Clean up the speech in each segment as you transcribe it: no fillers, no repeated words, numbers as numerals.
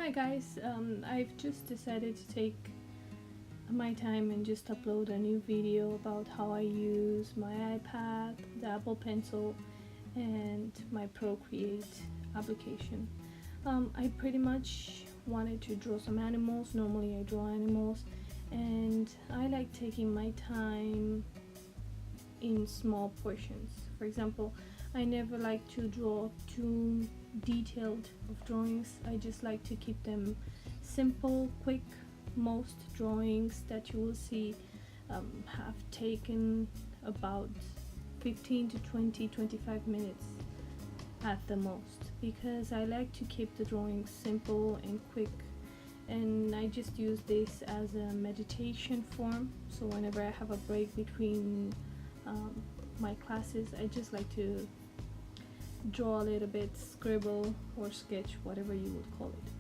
Hi guys, I've just decided to take my time and just upload a new video about how I use my iPad, the Apple Pencil, and my Procreate application. I pretty much wanted to draw some animals. Normally I draw animals, and I like taking my time in small portions. For example, I never like to draw too detailed of drawings. I just like to keep them simple, quick. Most drawings that you will see have taken about 15 to 25 minutes at the most, because I like to keep the drawings simple and quick, and I just use this as a meditation form. So whenever I have a break between my classes, I just like to draw a little bit, scribble or sketch, whatever you would call it.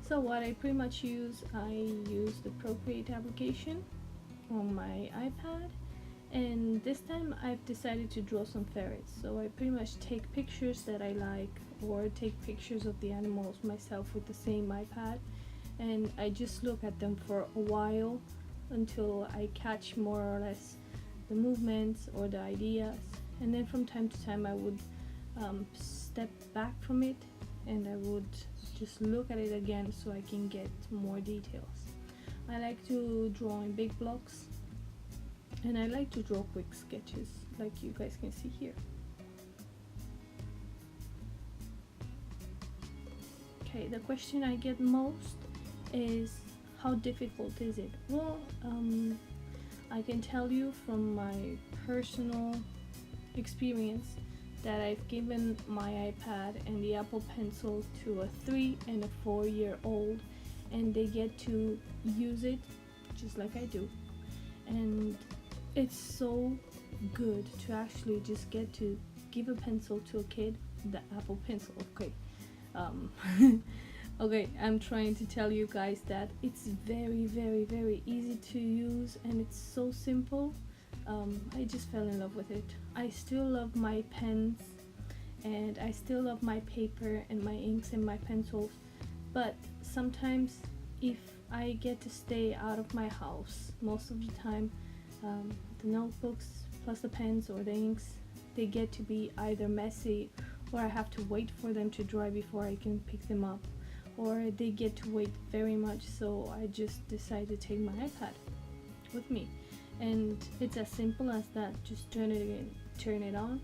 So what I pretty much use, I use the Procreate application on my iPad, and this time I've decided to draw some ferrets. So I pretty much take pictures that I like, or take pictures of the animals myself with the same iPad, and I just look at them for a while until I catch more or less the movements or the ideas, and then from time to time I would step back from it and I would just look at it again so I can get more details. I like to draw in big blocks, and I like to draw quick sketches like you guys can see here. Okay, the question I get most is, how difficult is it? Well, I can tell you from my personal experience that I've given my iPad and the Apple Pencil to a 3 and a 4-year-old, and they get to use it just like I do, and it's so good to actually just get to give a pencil to a kid, the Apple Pencil. Okay, okay, I'm trying to tell you guys that it's very easy to use, and it's so simple. I just fell in love with it. I still love my pens, and I still love my paper and my inks and my pencils, but sometimes if I get to stay out of my house most of the time, the notebooks plus the pens or the inks, they get to be either messy, or I have to wait for them to dry before I can pick them up, or they get to wait very much. So I just decided to take my iPad with me, and it's as simple as that. Just turn it on,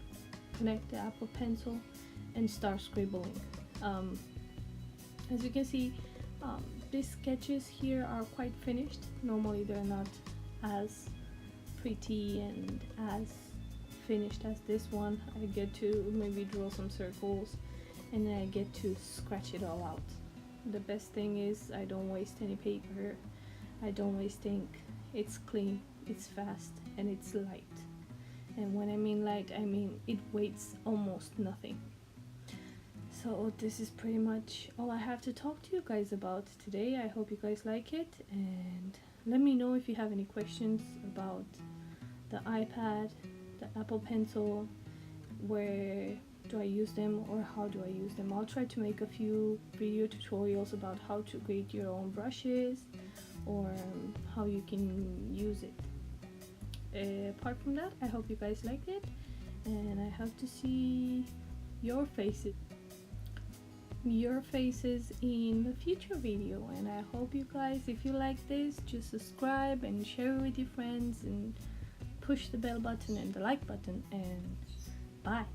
connect the Apple Pencil, and start scribbling. As you can see, these sketches here are quite finished. Normally they're not as pretty and as finished as this one. I get to maybe draw some circles, and then I get to scratch it all out. The best thing is I don't waste any paper, I don't waste ink. It's clean, it's fast, and it's light. And when I mean light, I mean it weighs almost nothing. So this is pretty much all I have to talk to you guys about today. I hope you guys like it, and let me know if you have any questions about the iPad, the Apple Pencil, where do I use them or how do I use them. I'll try to make a few video tutorials about how to create your own brushes, or how you can use it. Apart from that, I hope you guys liked it, and I hope to see your faces in the future video. And I hope you guys, if you like this, just subscribe and share it with your friends, and push the bell button and the like button, and bye.